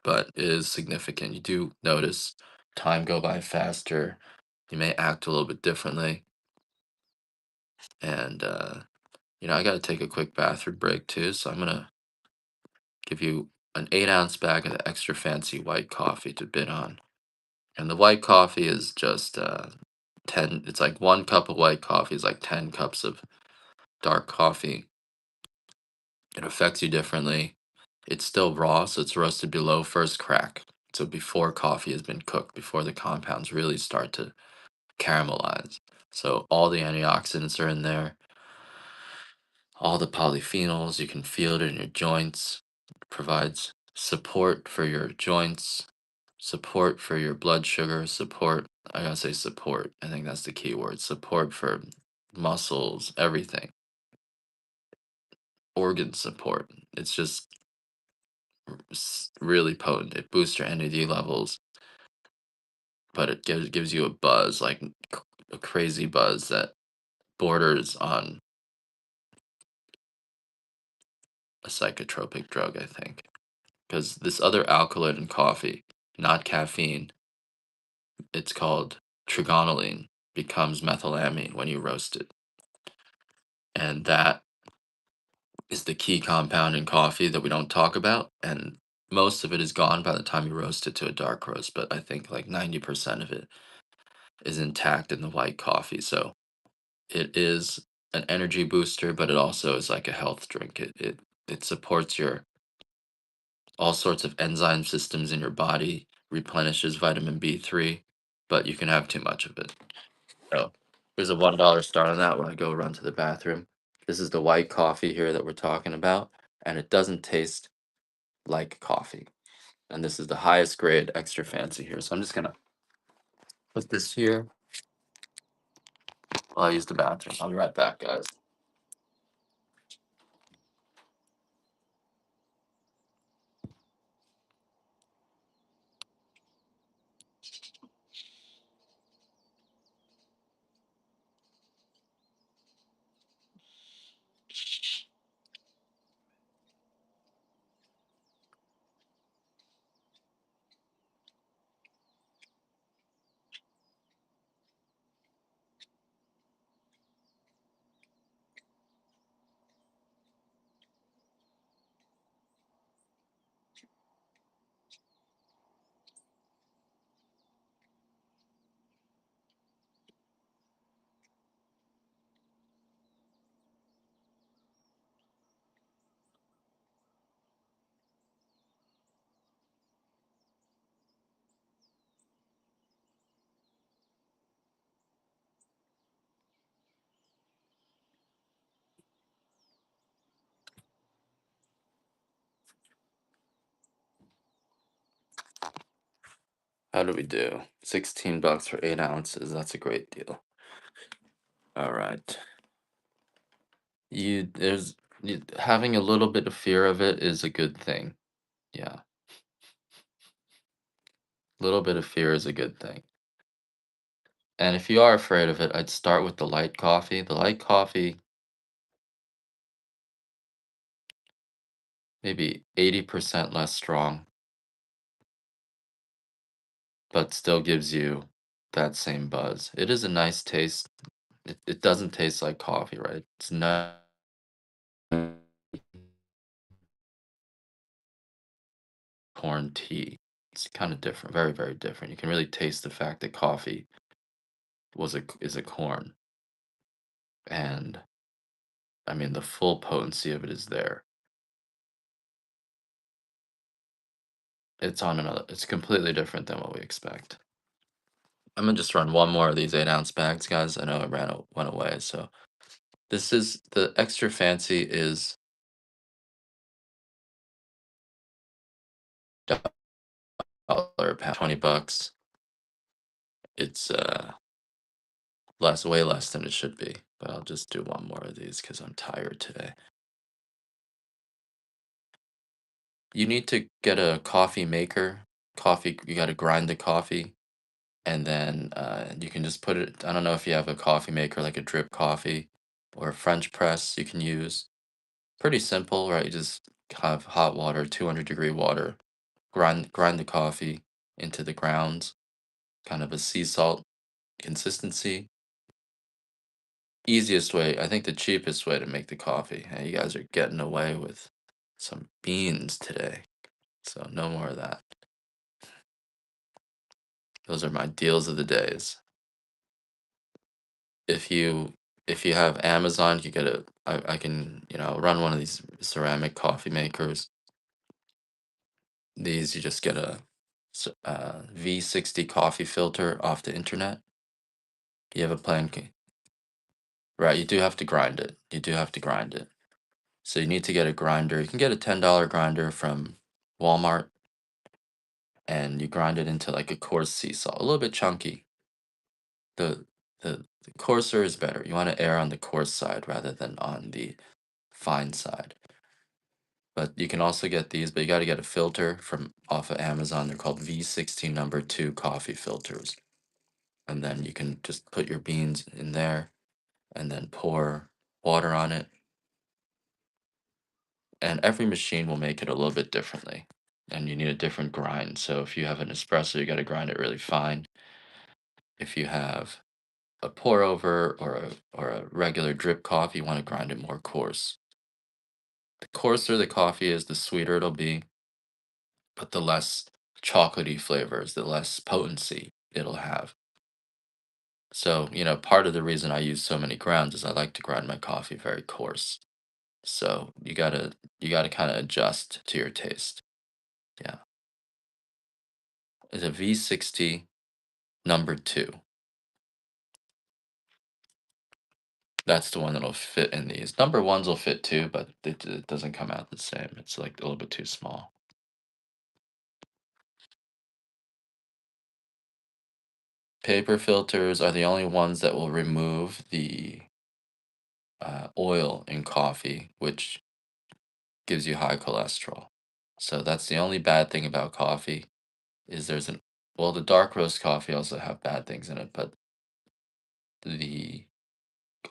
but it is significant. You do notice time go by faster. You may act a little bit differently. And, I got to take a quick bathroom break too. So I'm going to give you an 8 ounce bag of the extra fancy white coffee to bid on. And the white coffee is just 10, it's like 1 cup of white coffee is like 10 cups of dark coffee. It affects you differently. It's still raw, so it's roasted below first crack. So before coffee has been cooked, before the compounds really start to caramelize. So all the antioxidants are in there, all the polyphenols, you can feel it in your joints. It provides support for your joints, support for your blood sugar, support. I gotta say support. I think that's the key word. Support for muscles, everything, organ support. It's just really potent. It boosts your energy levels, but it gives you a buzz, like a crazy buzz that borders on a psychotropic drug, I think. Because this other alkaloid in coffee, not caffeine, it's called trigonylene, becomes methylamine when you roast it. And that is the key compound in coffee that we don't talk about. And most of it is gone by the time you roast it to a dark roast, but I think like 90% of it is intact in the white coffee. So it is an energy booster, but it also is like a health drink. It supports your all sorts of enzyme systems in your body, replenishes vitamin B3, but you can have too much of it. So there's a $1 start on that when I go run to the bathroom. This is the white coffee here that we're talking about, and it doesn't taste like coffee. And this is the highest grade extra fancy here. So I'm just gonna put this here while I use the bathroom. I'll be right back, guys. How do we do? 16 bucks for 8 ounces. That's a great deal. All right. Having a little bit of fear of it is a good thing. Yeah. A little bit of fear is a good thing. And if you are afraid of it, I'd start with the light coffee. The light coffee, maybe 80% less strong, but still gives you that same buzz. It is a nice taste. It doesn't taste like coffee, right? It's not corn tea. It's kind of different, very, very different. You can really taste the fact that coffee is a corn, and I mean the full potency of it is there. It's on another. It's completely different than what we expect. I'm gonna just run one more of these 8 ounce bags, guys. I know it went away. So this is the extra fancy is dollar a pound, $20. It's way less than it should be. But I'll just do one more of these because I'm tired today. You need to get a coffee maker. Coffee, you got to grind the coffee, and then you can just put it. I don't know if you have a coffee maker like a drip coffee or a French press you can use. Pretty simple, right? You just have hot water, 200-degree water, grind the coffee into the grounds, kind of a sea salt consistency. Easiest way, I think the cheapest way to make the coffee. Hey, you guys are getting away with some beans today, so no more of that. Those are my deals of the days. If you if you have Amazon, you get I can, run one of these ceramic coffee makers. These you just get a V60 coffee filter off the internet. You have a plan, right? You do have to grind it. You do have to grind it. So you need to get a grinder. You can get a $10 grinder from Walmart, and you grind it into like a coarse sea salt, a little bit chunky. The the coarser is better. You want to err on the coarse side rather than on the fine side. But you can also get these, but you got to get a filter from off of Amazon. They're called V16 number 2 coffee filters. And then you can just put your beans in there and then pour water on it. And every machine will make it a little bit differently. And you need a different grind. So if you have an espresso, you got to grind it really fine. If you have a pour over or a regular drip coffee, you want to grind it more coarse. The coarser the coffee is, the sweeter it'll be, but the less chocolatey flavors, the less potency it'll have. So, part of the reason I use so many grounds is I like to grind my coffee very coarse. So you gotta kind of adjust to your taste. Yeah. It's a V60 number 2. That's the one that'll fit in these. Number ones will fit too, but it doesn't come out the same. It's like a little bit too small. Paper filters are the only ones that will remove the oil in coffee, which gives you high cholesterol. So that's the only bad thing about coffee is well, the dark roast coffee also have bad things in it, but the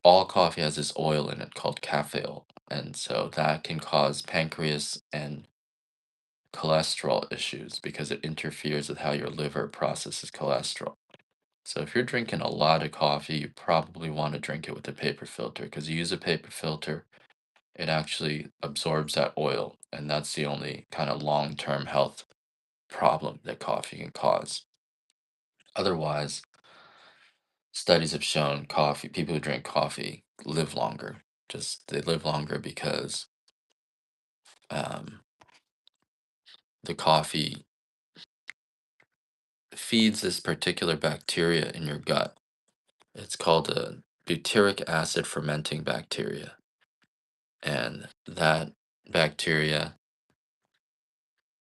all coffee has this oil in it called caffeine, and so that can cause pancreas and cholesterol issues because it interferes with how your liver processes cholesterol. So if you're drinking a lot of coffee, you probably want to drink it with a paper filter because you use a paper filter, it actually absorbs that oil, and that's the only kind of long-term health problem that coffee can cause. Otherwise, studies have shown people who drink coffee live longer. Just they live longer because um, the coffee feeds this particular bacteria in your gut. It's called a butyric acid fermenting bacteria. And that bacteria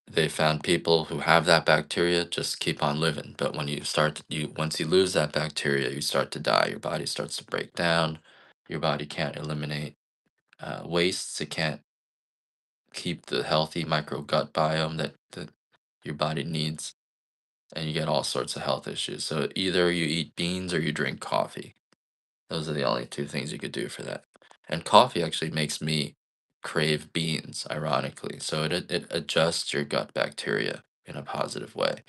they found people who have that bacteria just keep on living. But when you once you lose that bacteria, you start to die. Your body starts to break down. Your body can't eliminate wastes. It can't keep the healthy micro gut biome that your body needs, and you get all sorts of health issues. So either you eat beans or you drink coffee. Those are the only two things you could do for that. And coffee actually makes me crave beans, ironically. So it adjusts your gut bacteria in a positive way,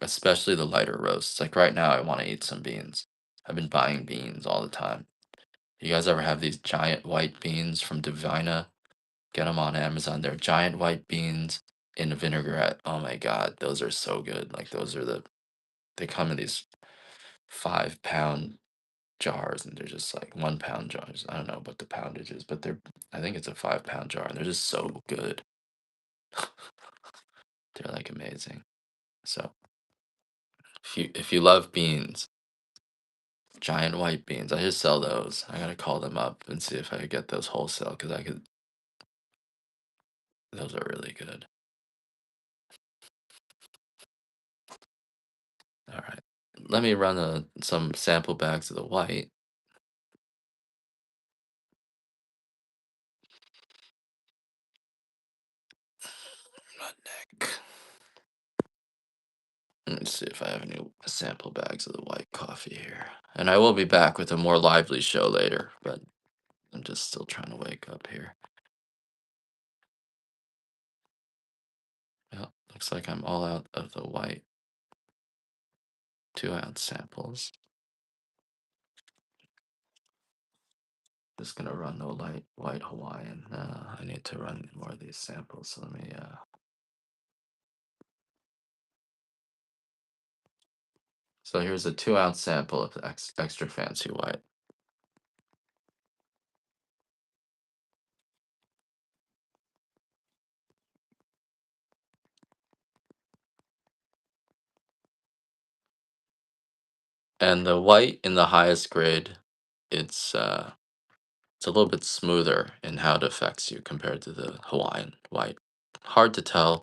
especially the lighter roasts. Like right now, I want to eat some beans. I've been buying beans all the time. You guys ever have these giant white beans from Divina? Get them on Amazon. They're giant white beans in a vinaigrette. Oh my God, those are so good. Like they come in these 5 pound jars and they're just like 1 pound jars. I don't know what the poundage is, but I think it's a 5 pound jar and they're just so good. They're like amazing. So if you love beans, giant white beans, I just sell those. I gotta call them up and see if I could get those wholesale because I could. Those are really good. All right, let me run some sample bags of the white. My neck. Let me see if I have any sample bags of the white coffee here. And I will be back with a more lively show later, but I'm just still trying to wake up here. Yeah, looks like I'm all out of the white 2 ounce samples. Just gonna run the light white Hawaiian. I need to run more of these samples. So let me. So here's a 2 ounce sample of the extra fancy white. And the white in the highest grade, it's a little bit smoother in how it affects you compared to the Hawaiian white. Hard to tell.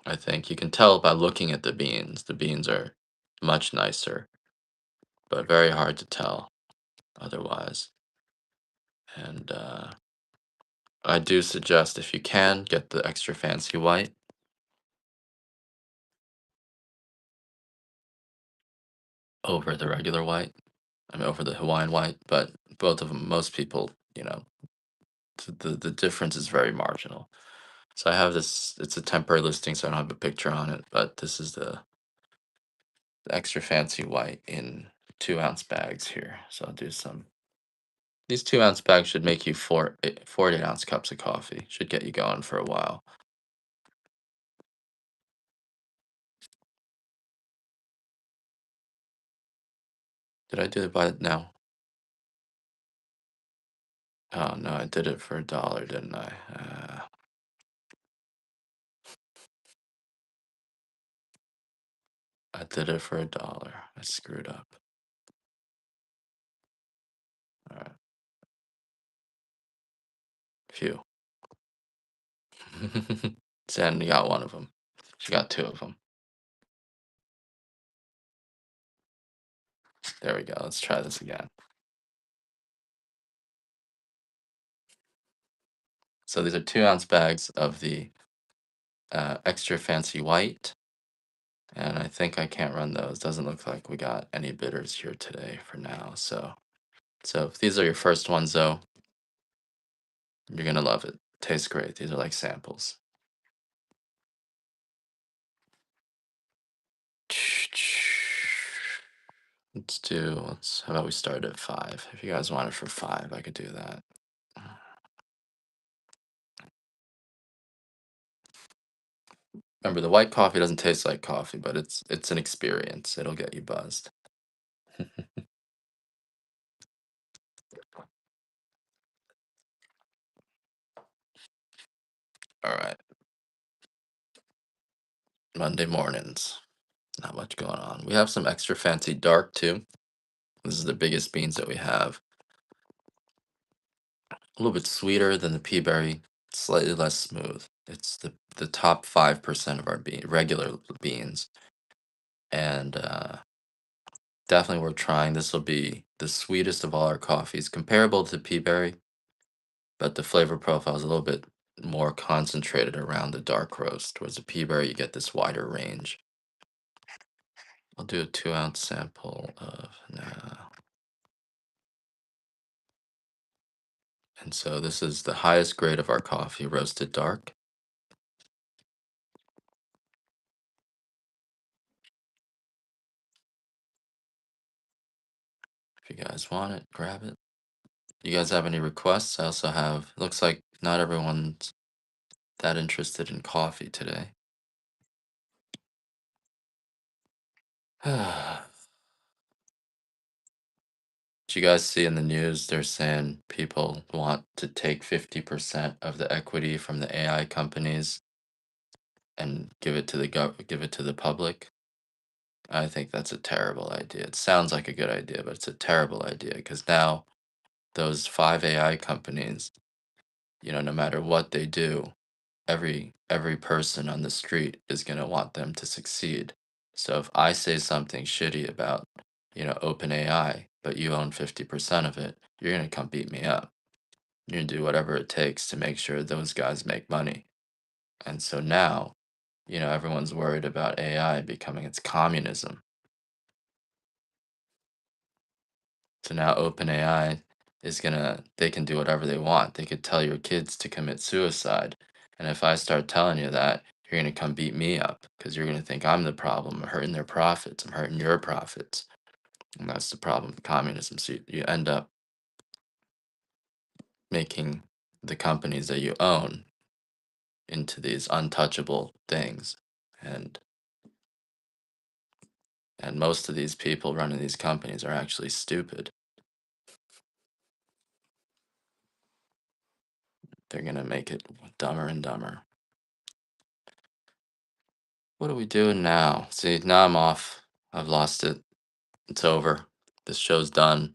I think you can tell by looking at the beans. The beans are much nicer, but very hard to tell otherwise. And I do suggest if you can get the extra fancy white over the regular white. I mean, over the Hawaiian white, but both of them, most people, the difference is very marginal. So I have this. It's a temporary listing, so I don't have a picture on it. But this is the extra fancy white in 2 ounce bags here. So I'll do some. These 2 ounce bags should make you 48 ounce cups of coffee. Should get you going for a while. Did I do it by now? Oh no, I did it for $1, didn't I? I did it for $1. I screwed up. All right. Phew. Sandy got one of them. She got two of them. There we go. Let's try this again. So these are 2 ounce bags of the extra fancy white. And I think I can't run those. Doesn't look like we got any bitters here today for now. So if these are your first ones though, you're gonna love it. Tastes great. These are like samples. How about we start at 5? If you guys want it for 5, I could do that. Remember, the white coffee doesn't taste like coffee, but it's an experience. It'll get you buzzed. All right. Monday mornings. Not much going on. We have some extra fancy dark too. This is the biggest beans that we have. A little bit sweeter than the pea berry, slightly less smooth. It's the top 5% of our regular beans, and definitely worth trying. This will be the sweetest of all our coffees, comparable to pea berry, but the flavor profile is a little bit more concentrated around the dark roast, whereas the pea berry you get this wider range. I'll do a 2-ounce sample of now. And so this is the highest grade of our coffee, roasted dark. If you guys want it, grab it. You guys have any requests? I also have, looks like not everyone's that interested in coffee today. Did you guys see in the news they're saying people want to take 50% of the equity from the AI companies and give it to give it to the public? I think that's a terrible idea. It sounds like a good idea, but it's a terrible idea because now those 5 AI companies, no matter what they do, every person on the street is going to want them to succeed. So if I say something shitty about, OpenAI, but you own 50% of it, you're going to come beat me up. You're going to do whatever it takes to make sure those guys make money. And so now, everyone's worried about AI becoming its communism. So now OpenAI they can do whatever they want. They could tell your kids to commit suicide. And if I start telling you that, you're going to come beat me up because you're going to think I'm the problem. I'm hurting their profits. I'm hurting your profits. And that's the problem with communism. So you end up making the companies that you own into these untouchable things. And and most of these people running these companies are actually stupid. They're going to make it dumber and dumber. What are we doing now? See, now I'm off. I've lost it. It's over. This show's done.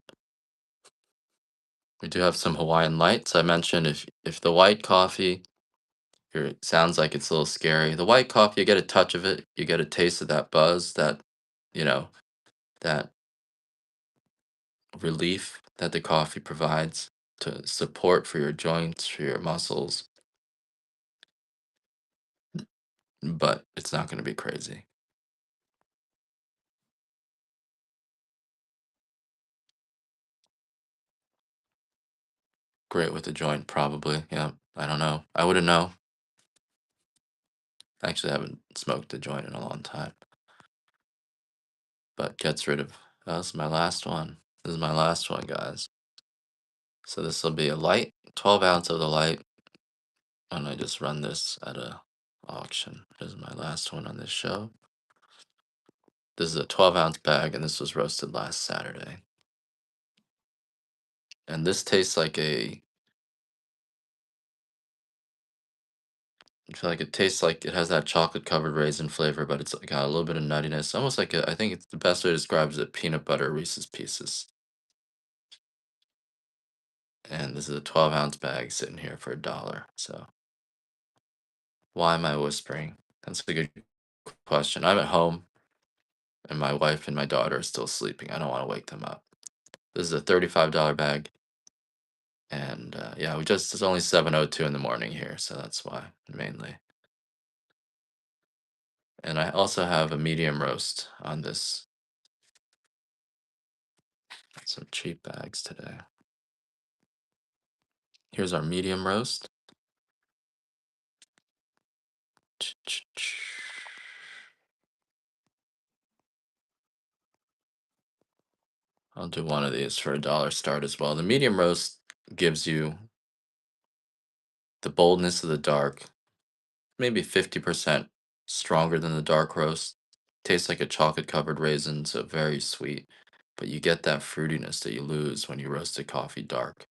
We do have some Hawaiian lights. I mentioned if the white coffee it sounds like it's a little scary. The white coffee, you get a touch of it, you get a taste of that buzz, you know, that relief that the coffee provides to support for your joints, for your muscles, but it's not going to be crazy. Great with the joint, probably. Yeah, I don't know. I wouldn't know. Actually, I haven't smoked a joint in a long time. But gets rid of. Oh, this is my last one. This is my last one, guys. So this will be a light, 12 ounce of the light, and I just run this at a auction. This is my last one on this show. This is a 12-ounce bag, and this was roasted last Saturday. And this tastes like I feel like it tastes like it has that chocolate covered raisin flavor, but it's got a little bit of nuttiness. Almost like I think it's the best way to describe it is a peanut butter Reese's Pieces. And this is a 12-ounce bag sitting here for $1. So why am I whispering? That's a good question. I'm at home and my wife and my daughter are still sleeping. I don't want to wake them up. This is a $35 bag. And yeah, it's only 7:02 in the morning here, so that's why mainly. And I also have a medium roast on this. Some cheap bags today. Here's our medium roast. I'll do one of these for $1 start as well. The medium roast gives you the boldness of the dark, maybe 50% stronger than the dark roast. Tastes like a chocolate covered raisin, so very sweet. But you get that fruitiness that you lose when you roast a coffee dark.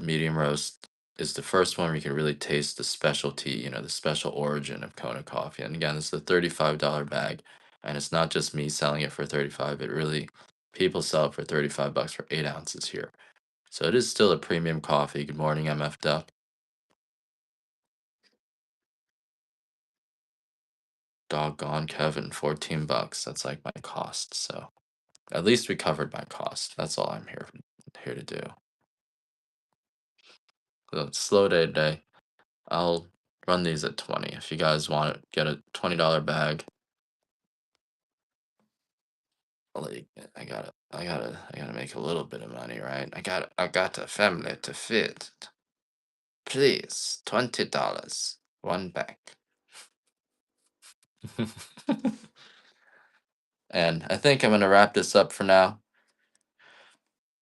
Medium roast is the first one where you can really taste the specialty, the special origin of Kona coffee. And again, it's the $35 bag. And it's not just me selling it for 35. It really, people sell it for 35 bucks for 8 ounces here. So it is still a premium coffee. Good morning, MF Duck. Doggone Kevin, 14 bucks. That's like my cost. So at least we covered my cost. That's all I'm here to do. So it's slow day today. I'll run these at 20. If you guys want to get a $20 bag, like I gotta make a little bit of money, right? I got a family to feed. Please, $20. One bag. And I think I'm gonna wrap this up for now.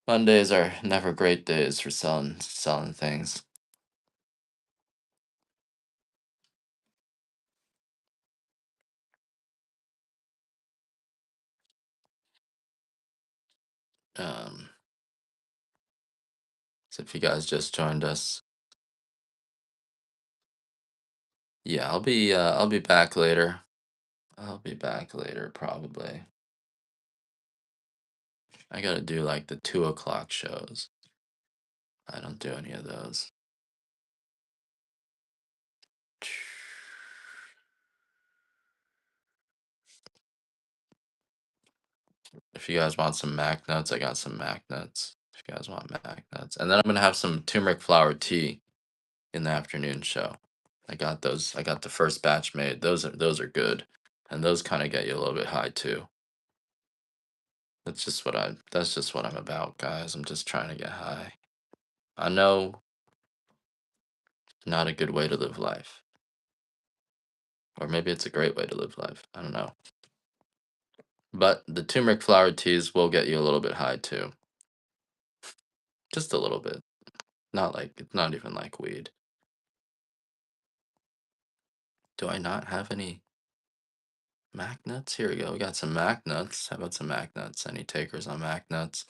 Mondays are never great days for selling things. Um, so if you guys just joined us, yeah, I'll be back later. I'll be back later probably. I gotta do like the 2 o'clock shows. I don't do any of those. If you guys want some Mac nuts, I got some Mac nuts. If you guys want Mac nuts, and then I'm gonna have some turmeric flower tea in the afternoon show. I got those. I got the first batch made. Those are good, and those kind of get you a little bit high too. That's just what I'm about, guys. I'm just trying to get high. I know, not a good way to live life, or maybe it's a great way to live life. I don't know. But the turmeric flower teas will get you a little bit high too, just a little bit. Not like it's not even like weed. Do I not have any Mac nuts? Here we go. We got some Mac nuts. How about some Mac nuts? Any takers on Mac nuts?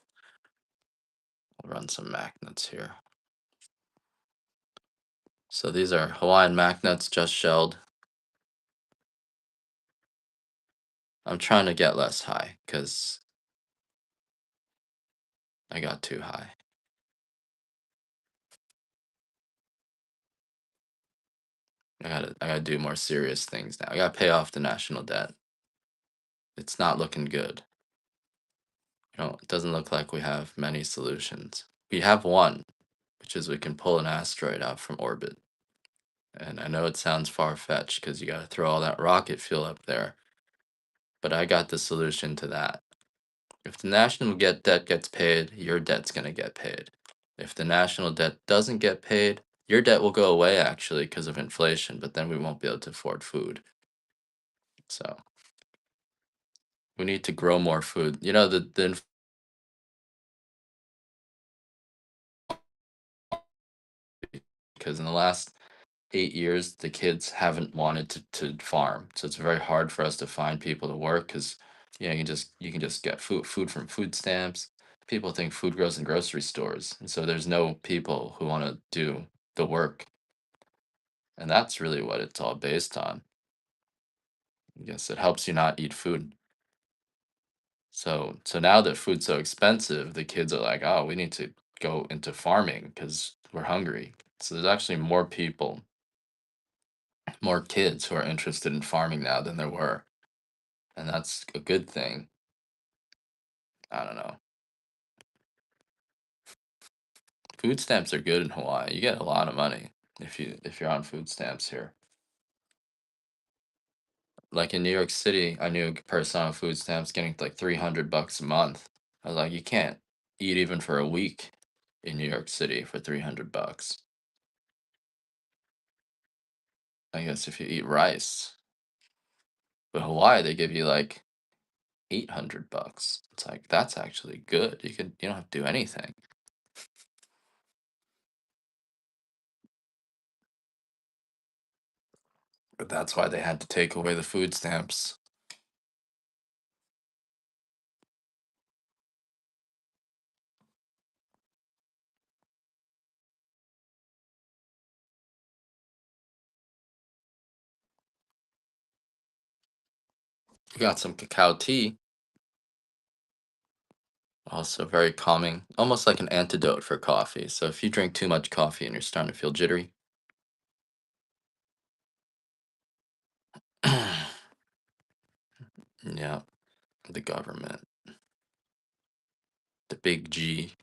I'll run some Mac nuts here. So these are Hawaiian Mac nuts, just shelled. I'm trying to get less high because I got too high. I gotta do more serious things now. I gotta pay off the national debt. It's not looking good. It doesn't look like we have many solutions. We have one, which is we can pull an asteroid out from orbit. And I know it sounds far-fetched because you gotta throw all that rocket fuel up there, but I got the solution to that. If the national debt gets paid, your debt's gonna get paid. If the national debt doesn't get paid, your debt will go away actually because of inflation, but then we won't be able to afford food. So we need to grow more food. Because in the last 8 years, the kids haven't wanted to farm. So it's very hard for us to find people to work because you can just get food from food stamps. People think food grows in grocery stores, and so there's no people who want to do the work, and that's really what it's all based on. I guess it helps you not eat food. So now that food's so expensive, the kids are like, oh, we need to go into farming because we're hungry. So there's actually more kids who are interested in farming now than there were, and that's a good thing. I don't know. Food stamps are good in Hawaii. You get a lot of money if you're on food stamps here. Like in New York City, I knew a person on food stamps getting like 300 bucks a month. I was like, you can't eat even for a week in New York City for 300 bucks. I guess if you eat rice. But Hawaii, they give you like 800 bucks. It's like that's actually good. You don't have to do anything. But that's why they had to take away the food stamps. We got some cacao tea, also very calming, almost like an antidote for coffee. So if you drink too much coffee and you're starting to feel jittery, Yeah, the government, the big G.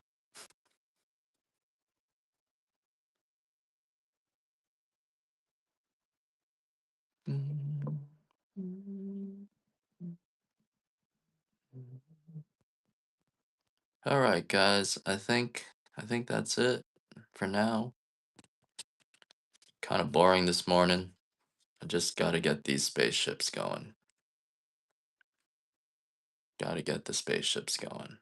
All right, guys. I think that's it for now. Kind of boring this morning. I just got to get these spaceships going. Got to get the spaceships going.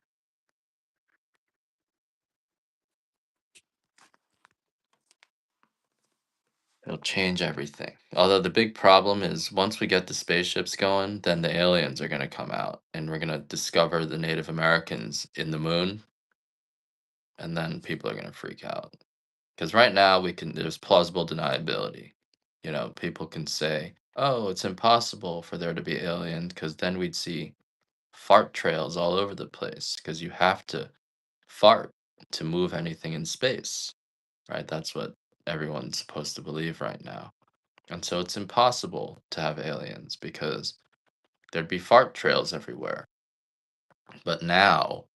It'll change everything. Although the big problem is once we get the spaceships going, then the aliens are going to come out and we're going to discover the Native Americans in the moon, and then people are going to freak out. Because right now there's plausible deniability. People can say, "Oh, it's impossible for there to be aliens," because then we'd see fart trails all over the place. Because you have to fart to move anything in space, right? That's what everyone's supposed to believe right now. And so it's impossible to have aliens because there'd be fart trails everywhere. But now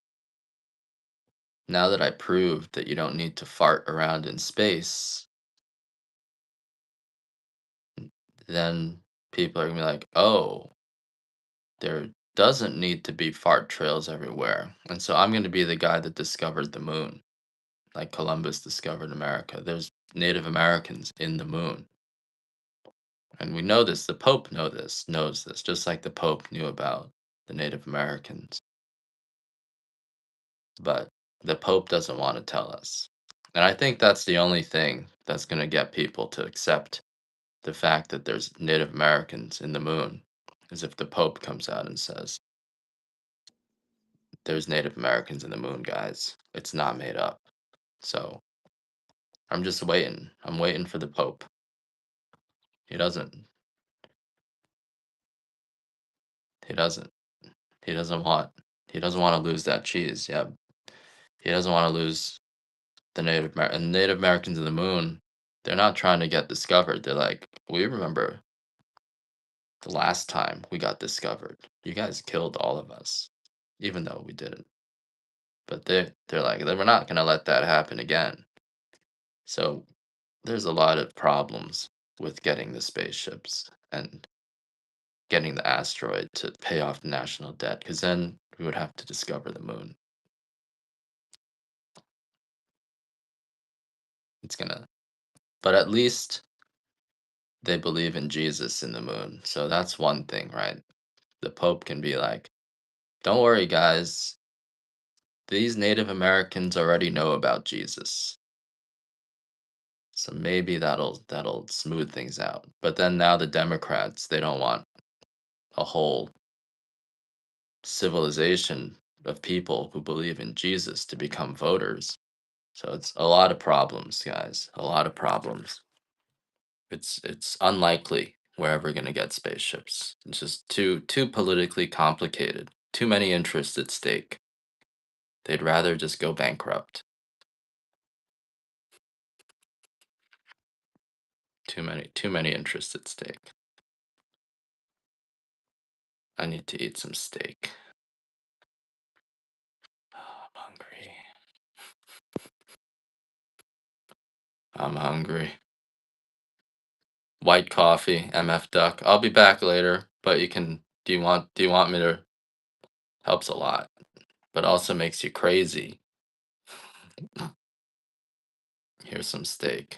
that I proved that you don't need to fart around in space, then people are gonna be like, oh, there doesn't need to be fart trails everywhere. And so I'm gonna be the guy that discovered the moon, like Columbus discovered America. There's Native Americans in the moon. And we know this, the Pope knows this, just like the Pope knew about the Native Americans. But the Pope doesn't want to tell us. And I think that's the only thing that's going to get people to accept the fact that there's Native Americans in the moon is if the Pope comes out and says, there's Native Americans in the moon, guys. It's not made up. So I'm just waiting. I'm waiting for the Pope. He doesn't. He doesn't. He doesn't want. He doesn't want to lose that cheese. Yeah. He doesn't want to lose the Native Americans in the moon. They're not trying to get discovered. They're like, we remember the last time we got discovered. You guys killed all of us, even though we didn't. But they're like, we're not gonna let that happen again. So there's a lot of problems with getting the spaceships and getting the asteroid to pay off the national debt, because then we would have to discover the moon. It's gonna, but at least they believe in Jesus in the moon. So that's one thing, right? The Pope can be like, don't worry, guys. These Native Americans already know about Jesus. So maybe that'll smooth things out. But then now the Democrats, they don't want a whole civilization of people who believe in Jesus to become voters. So it's a lot of problems, guys. A lot of problems. It's unlikely we're ever gonna get spaceships. It's just too politically complicated. Too many interests at stake. They'd rather just go bankrupt. Too many interests at stake. I need to eat some steak. Oh, I'm hungry. I'm hungry. White coffee, MF Duck. I'll be back later, but you can. Do you want me to? Helps a lot, but also makes you crazy. Here's some steak.